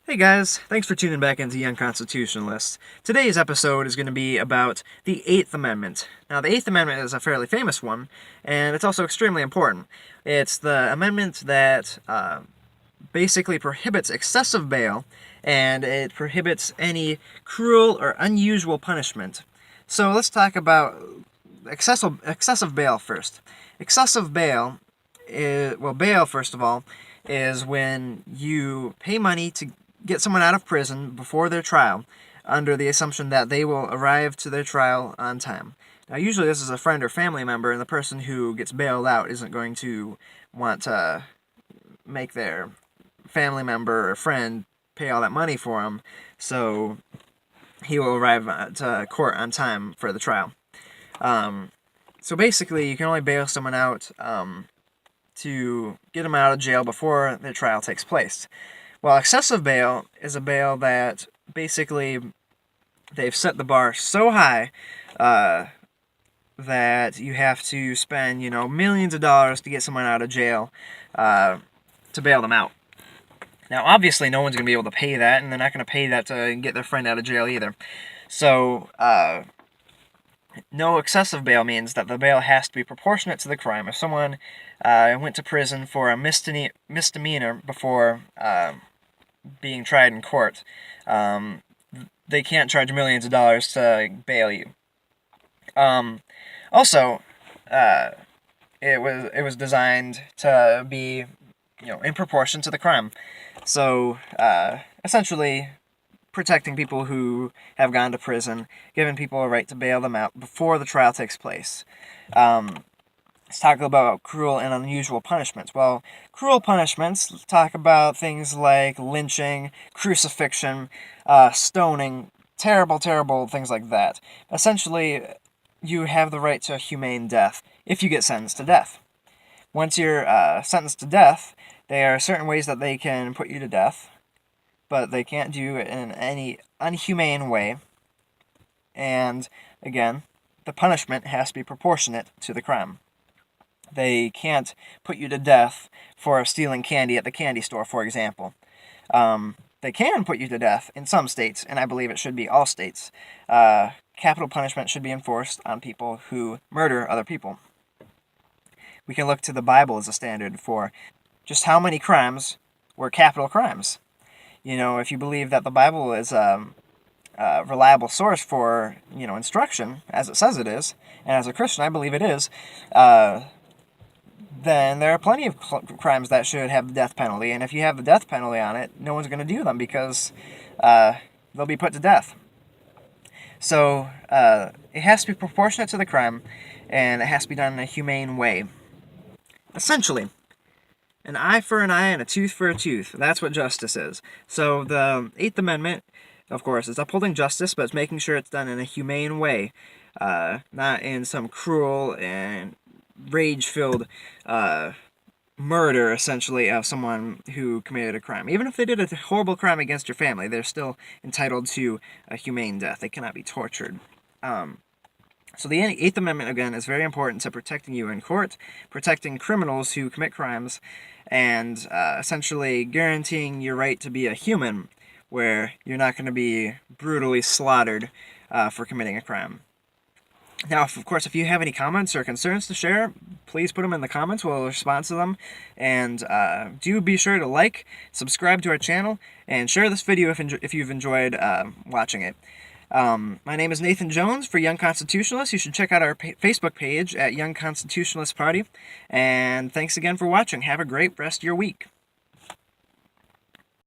Hey guys, thanks for tuning back into Young Constitutionalists. Today's episode is going to be about the Eighth Amendment. Now, the Eighth Amendment is a fairly famous one, and it's also extremely important. It's the amendment that basically prohibits excessive bail, and it prohibits any cruel or unusual punishment. So let's talk about excessive bail first. Excessive bail bail, first of all, is when you pay money to get someone out of prison before their trial under the assumption that they will arrive to their trial on time. Now, usually this is a friend or family member, and the person who gets bailed out isn't going to want to make their family member or friend pay all that money for him, so he will arrive to court on time for the trial. So basically, you can only bail someone out to get them out of jail before their trial takes place. Well, excessive bail is a bail that basically they've set the bar so high that you have to spend, millions of dollars to get someone out of jail to bail them out. Now, obviously, no one's going to be able to pay that, and they're not going to pay that to get their friend out of jail either. So, no excessive bail means that the bail has to be proportionate to the crime. If someone went to prison for a misdemeanor before being tried in court, they can't charge millions of dollars to bail you. Also, it was designed to be, in proportion to the crime. So, essentially, protecting people who have gone to prison, giving people a right to bail them out before the trial takes place. Let's talk about cruel and unusual punishments. Well, cruel punishments talk about things like lynching, crucifixion, stoning, terrible, terrible things like that. Essentially, you have the right to a humane death if you get sentenced to death. Once you're sentenced to death, there are certain ways that they can put you to death, but they can't do it in any unhumane way. And, again, the punishment has to be proportionate to the crime. They can't put you to death for stealing candy at the candy store, for example. They can put you to death in some states, and I believe it should be all states. Capital punishment should be enforced on people who murder other people. We can look to the Bible as a standard for just how many crimes were capital crimes. If you believe that the Bible is a reliable source for, instruction, as it says it is, and as a Christian I believe it is, then there are plenty of crimes that should have the death penalty, and if you have the death penalty on it, no one's going to do them because they'll be put to death. So it has to be proportionate to the crime, and it has to be done in a humane way. Essentially, an eye for an eye and a tooth for a tooth. That's what justice is. So the Eighth Amendment, of course, is upholding justice, but it's making sure it's done in a humane way, not in some cruel and rage-filled murder, essentially, of someone who committed a crime. Even if they did a horrible crime against your family, they're still entitled to a humane death. They cannot be tortured. So the Eighth Amendment, again, is very important to protecting you in court, protecting criminals who commit crimes, and essentially guaranteeing your right to be a human, where you're not going to be brutally slaughtered for committing a crime. Now, of course, if you have any comments or concerns to share, please put them in the comments. We'll respond to them. And do be sure to like, subscribe to our channel, and share this video if you've enjoyed watching it. My name is Nathan Jones for Young Constitutionalists. You should check out our Facebook page at Young Constitutionalist Party. And thanks again for watching. Have a great rest of your week.